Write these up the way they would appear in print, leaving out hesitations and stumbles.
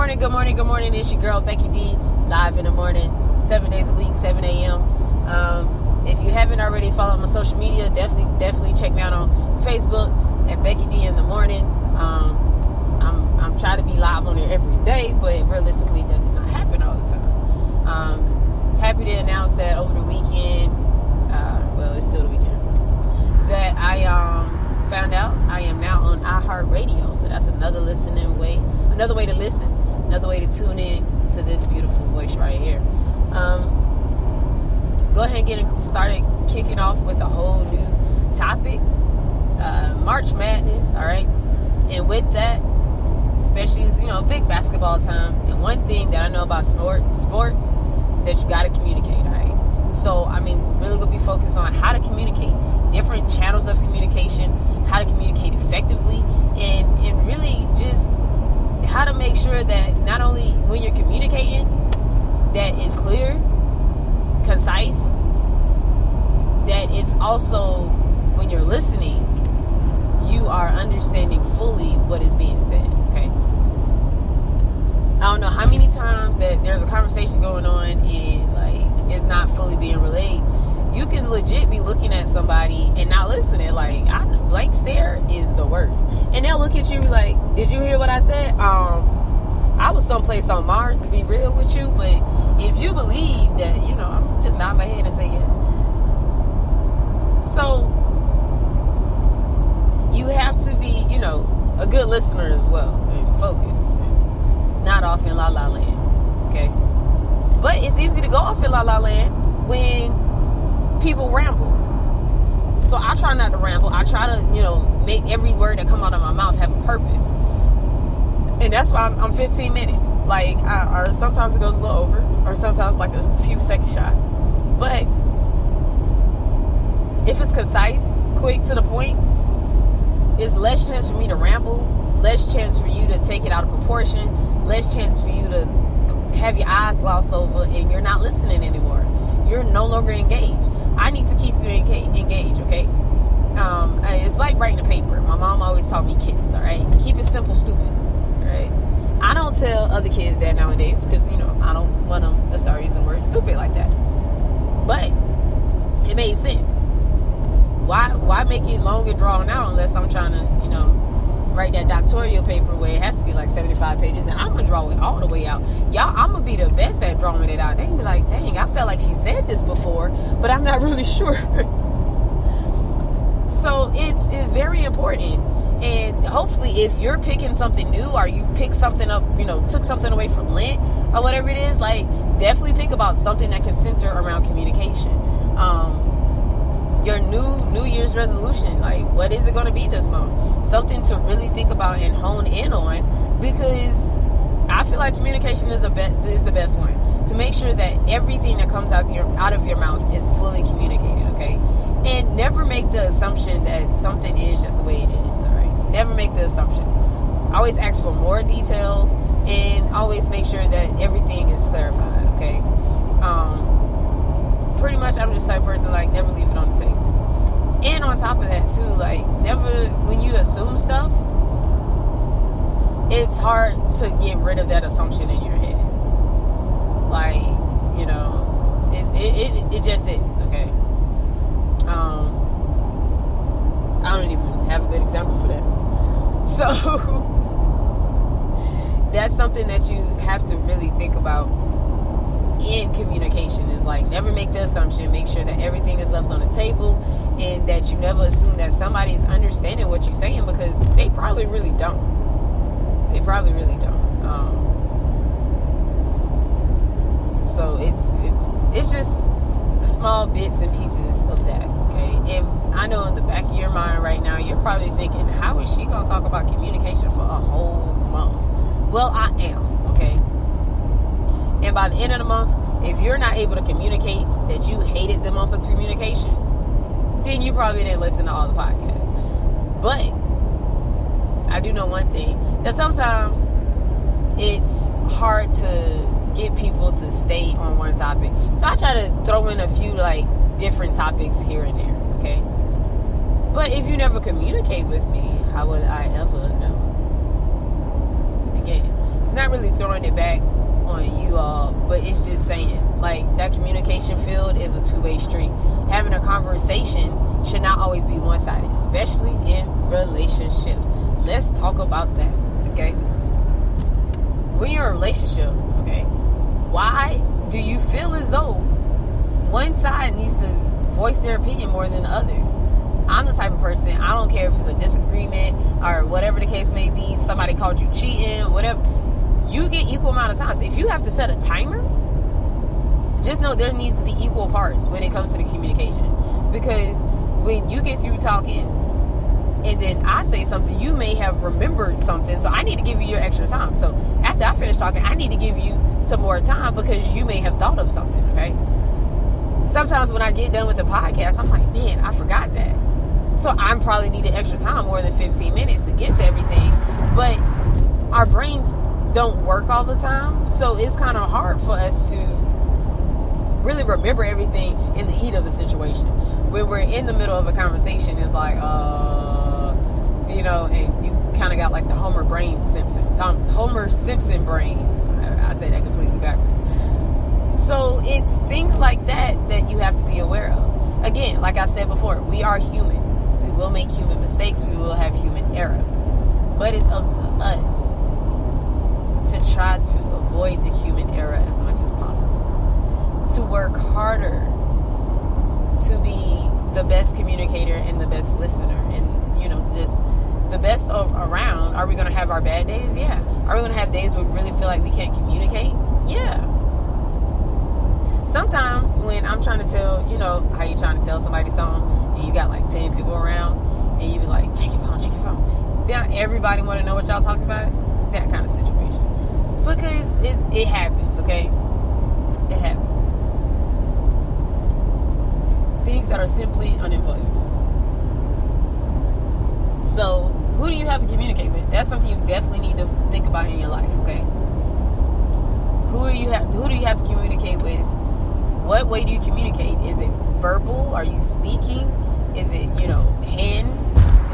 Good morning. It's your girl, Becky D, live in the morning, 7 days a week, 7 a.m. If you haven't already followed my social media, definitely check me out on Facebook at Becky D in the morning. I'm trying to be live on there every day, but realistically, that does not happen all the time. Happy to announce that over the weekend, it's still the weekend, that I found out I am now on iHeartRadio. So that's another way to listen, another way to tune in to this beautiful voice right here. Go ahead and get started kicking off with a whole new topic, March Madness, all right? And with that, especially as, big basketball time, and one thing that I know about sports is that you got to communicate, all right? So, really going to be focused on how to communicate, different channels of communication, how to communicate effectively, and really just how to make sure that not only when you're communicating, that it's clear, concise, that it's also when you're listening, you are understanding fully what is being said, okay? I don't know how many times that there's a conversation going on and it's not fully being relayed. You can legit be looking at somebody and not listening. Blank stare is the worst. And they'll look at you like, did you hear what I said? I was someplace on Mars, to be real with you, but if you believe that, I'm just nod my head and say yeah. So, you have to be, a good listener as well, and focus, and not off in la la land, okay? But it's easy to go off in la la land when people ramble. So I try not to ramble. I try to, make every word that come out of my mouth have a purpose. And that's why I'm 15 minutes. Or sometimes it goes a little over, or sometimes like a few seconds shot. But if it's concise, quick, to the point, it's less chance for me to ramble, less chance for you to take it out of proportion, less chance for you to have your eyes gloss over and you're not listening anymore. You're no longer engaged. I need to keep you engaged, okay? It's like writing a paper. My mom always taught me KISS, all right? Keep it simple, stupid, all right? I don't tell other kids that nowadays because, I don't want them to start using words stupid like that. But it made sense. Why make it long and drawn out unless I'm trying to, write that doctoral paper where it has to be like 75 pages, and I'm going to draw it all the way out. Y'all, I'm going to be the best at drawing it out. They can be like, dang, I felt like she said this before, but I'm not really sure. So it's very important. And hopefully if you're picking something new or you pick something up, took something away from Lent or whatever it is, definitely think about something that can center around communication. Your New Year's resolution, what is it going to be this month? Something to really think about and hone in on, because I feel like communication is the best one. To make sure that everything that comes out of your mouth is fully communicated, okay? And never make the assumption that something is just the way it is, all right? Never make the assumption. Always ask for more details and always make sure that everything is clarified, okay? Pretty much I'm just the type of person, never leave it on the table. And on top of that too, never, when you assume stuff, it's hard to get rid of that assumption in your head. It just is, okay? I don't even have a good example for that. So that's something that you have to really think about in communication, is never make the assumption. Make sure that everything is left on the table and that you never assume that somebody's understanding what you're saying, because they probably really don't. So it's just the small bits and pieces of that, okay? And I know in the back of your mind right now, you're probably thinking, how is she going to talk about communication for a whole month? Well, I am, okay? And by the end of the month, if you're not able to communicate that you hated the month of communication, then you probably didn't listen to all the podcasts. But I do know one thing, that sometimes it's hard to get people to stay on one topic. So I try to throw in a few different topics here and there, okay? But if you never communicate with me, how would I ever know? Again, it's not really throwing it back on you all, but it's just saying, like, that communication field is a two-way street. Having a conversation should not always be one-sided, especially in relationships. Let's talk about that, okay? When you're in a relationship, okay, why do you feel as though one side needs to voice their opinion more than the other? I'm the type of person, I don't care if it's a disagreement or whatever the case may be, somebody called you cheating, whatever, you get equal amount of times. If you have to set a timer, just know there needs to be equal parts when it comes to the communication. Because when you get through talking and then I say something, you may have remembered something, so I need to give you your extra time. So after I finish talking, I need to give you some more time because you may have thought of something, okay? Sometimes when I get done with the podcast, I'm like, man, I forgot that. So I'm probably needing extra time, more than 15 minutes to get to everything. But our brains don't work all the time, so it's kind of hard for us to really remember everything in the heat of the situation. When we're in the middle of a conversation, it's like, you know, and you kind of got like the Homer Simpson brain. I say that completely backwards. So it's things like that you have to be aware of. Again, like I said before, we are human. We will make human mistakes. We will have human error. But it's up to us to try to avoid the human error as much as possible. To work harder to be the best communicator and the best listener and, you know, just the best around. Are we going to have our bad days? Yeah. Are we going to have days where we really feel like we can't communicate? Yeah. Sometimes when I'm trying to tell, you know, how you trying to tell somebody something and you got like 10 people around and you be like, check your phone. Then everybody want to know what y'all talking about? That kind of situation. Because it happens, okay? It happens. Things that are simply unavoidable. So, who do you have to communicate with? That's something you definitely need to think about in your life, okay? Who do you have to communicate with? What way do you communicate? Is it verbal? Are you speaking? Is it, you know, hand?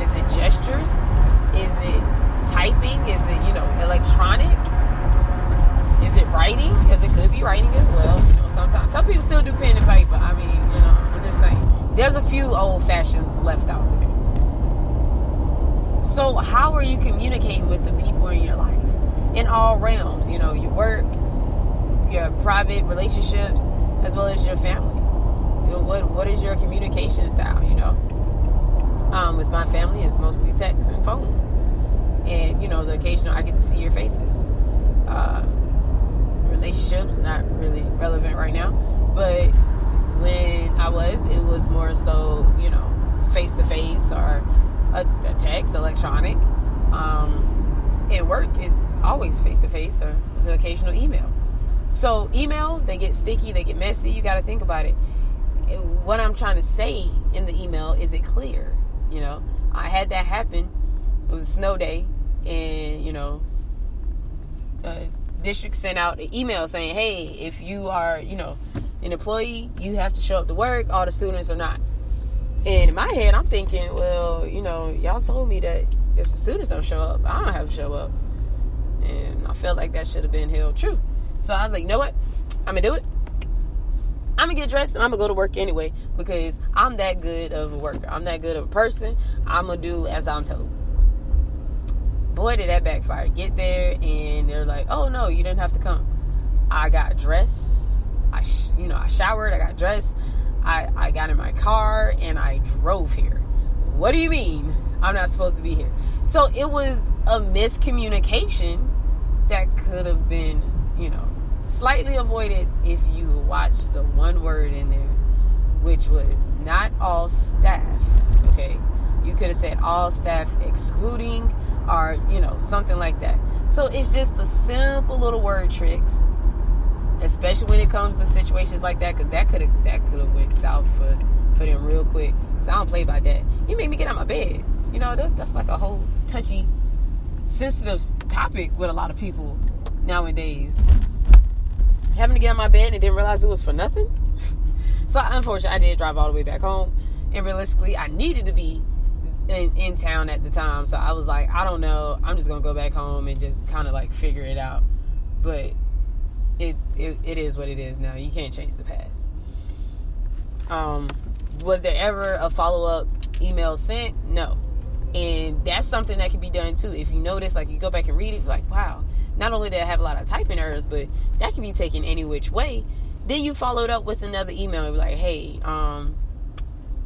Is it gestures? Is it typing? Is it, you know, electronic? Is it writing? Because it could be writing as well. You know, sometimes some people still do pen and paper. I mean, you know, I'm just saying. There's a few old fashions left out there. So how are you communicating with the people in your life? In all realms, you know, your work, your private relationships, as well as your family. You know, what is your communication style, you know? With my family, it's mostly text and phone. And, you know, the occasional I get to see your faces. Relationships, not really relevant right now. But when it was more so, you know, face-to-face or a text, electronic. And work is always face-to-face or the occasional email. So emails, they get sticky, they get messy. You got to think about it. What I'm trying to say in the email, is it clear? You know, I had that happen. It was a snow day, and, you know, district sent out an email saying, hey, if you are, you know, an employee, you have to show up to work. All the students are not. And in my head, I'm thinking, well, you know, y'all told me that if the students don't show up, I don't have to show up. And I felt like that should have been held true. So I was like, you know what? I'm going to do it. I'm going to get dressed and I'm going to go to work anyway, because I'm that good of a worker. I'm that good of a person. I'm going to do as I'm told. Boy, did that backfire. Get there and they're like, oh, no, you didn't have to come. I got dressed. I showered. I got dressed. I got in my car and I drove here. What do you mean I'm not supposed to be here? So it was a miscommunication that could have been, you know, slightly avoided if you watched the one word in there, which was not all staff, okay? You could have said all staff excluding, or, you know, something like that. So it's just the simple little word tricks, especially when it comes to situations like that, because that could have went south for them real quick. Because I don't play by that. You made me get out of my bed. You know, that's like a whole touchy, sensitive topic with a lot of people nowadays. Having to get out of my bed and didn't realize it was for nothing. So unfortunately, I did drive all the way back home. And realistically, I needed to be in town at the time. So I was like, I don't know. I'm just going to go back home and just kind of like figure it out. But it is what it is now. You can't change the past. Was there ever a follow-up email sent? No. And that's something that can be done too. If you notice, like, you go back and read it, like, wow, not only did I have a lot of typing errors, but that can be taken any which way. Then you followed up with another email and be like, hey,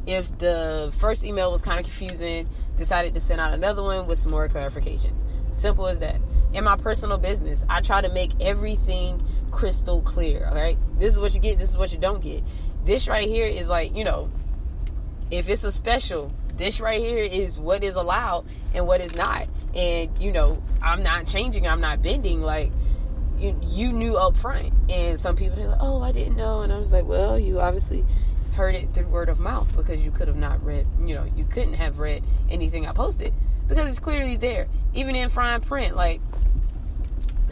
if the first email was kind of confusing, decided to send out another one with some more clarifications. Simple as that. In my personal business, I try to make everything crystal clear, all right? This is what you get, this is what you don't get. This right here is like, you know, if it's a special, this right here is what is allowed and what is not. And, you know, I'm not changing, I'm not bending. Like, you knew up front. And some people, they're like, oh, I didn't know. And I was like, well, you obviously heard it through word of mouth, because you could have not read, you know, you couldn't have read anything I posted, because it's clearly there. Even in fine print, like,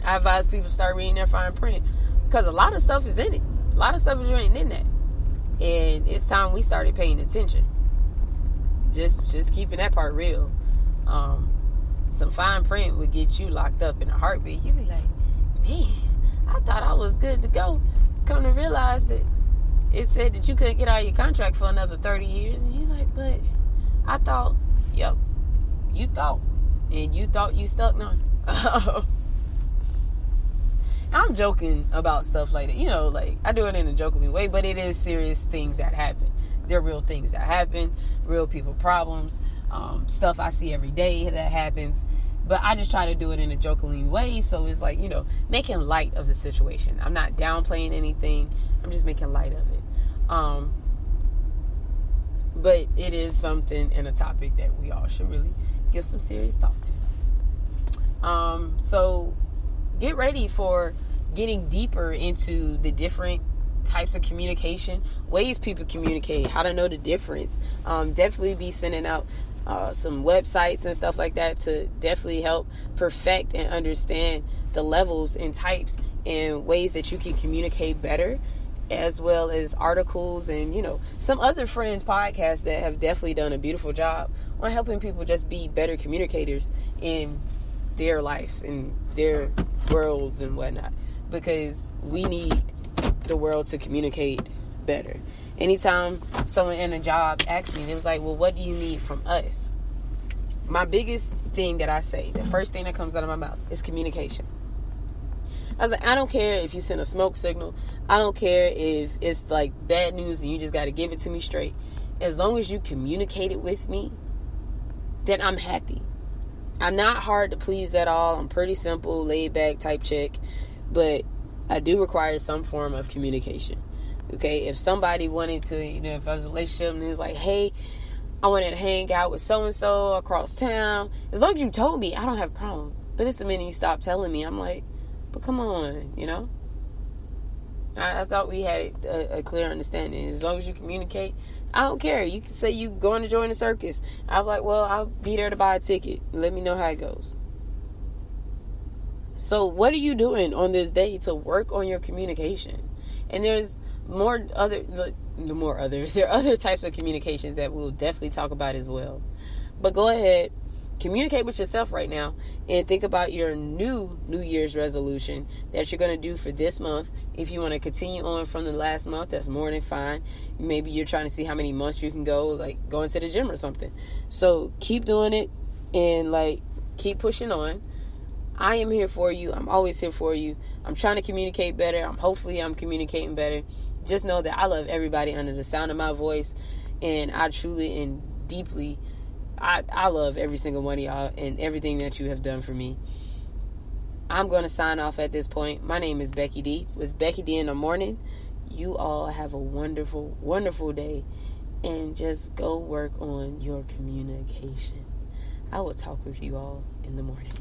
I advise people to start reading their fine print, because a lot of stuff is in it. A lot of stuff is written in that. And it's time we started paying attention. Just keeping that part real. Some fine print would get you locked up in a heartbeat. You'd be like, man, I thought I was good to go. Come to realize that it said that you couldn't get out of your contract for another 30 years. And you're like, but I thought, yep, you thought. And you thought you stuck now. I'm joking about stuff like that. You know, like, I do it in a jokingly way, but it is serious things that happen. They're real things that happen, real people problems, stuff I see every day that happens. But I just try to do it in a jokingly way, so it's like, you know, making light of the situation. I'm not downplaying anything. I'm just making light of it. But it is something and a topic that we all should really give some serious thought to. So get ready for getting deeper into the different types of communication, ways people communicate, how to know the difference. Definitely be sending out some websites and stuff like that to definitely help perfect and understand the levels and types and ways that you can communicate better, as well as articles and, you know, some other friends' podcasts that have definitely done a beautiful job on helping people just be better communicators in their lives and their worlds and whatnot, because we need the world to communicate better. Anytime someone in a job asks me, it was like, well, what do you need from us? My biggest thing that I say, the first thing that comes out of my mouth, is communication. I was like, I don't care if you send a smoke signal. I don't care if it's like bad news and you just got to give it to me straight. As long as you communicate it with me, then I'm happy. I'm not hard to please at all. I'm pretty simple, laid back type chick, but I do require some form of communication. Okay, if somebody wanted to, you know, if I was in a relationship and it was like, hey, I wanted to hang out with so-and-so across town, as long as you told me, I don't have a problem. But it's the minute you stop telling me, I'm like, but come on, you know? I thought we had a clear understanding. As long as you communicate, I don't care. You can say you going to join the circus. I'm like, well, I'll be there to buy a ticket. Let me know how it goes. So what are you doing on this day to work on your communication? And there's there are other types of communications that we'll definitely talk about as well. But go ahead, communicate with yourself right now and think about your New Year's resolution that you're going to do for this month. If you want to continue on from the last month, that's more than fine. Maybe you're trying to see how many months you can go, like going to the gym or something. So keep doing it and like keep pushing on. I am here for you. I'm always here for you. I'm trying to communicate better. Hopefully I'm communicating better. Just know that I love everybody under the sound of my voice, and I truly and deeply I love every single one of y'all and everything that you have done for me. I'm going to sign off at this point. My name is Becky D with Becky D in the Morning. You all have a wonderful, wonderful day, and just go work on your communication. I will talk with you all in the morning.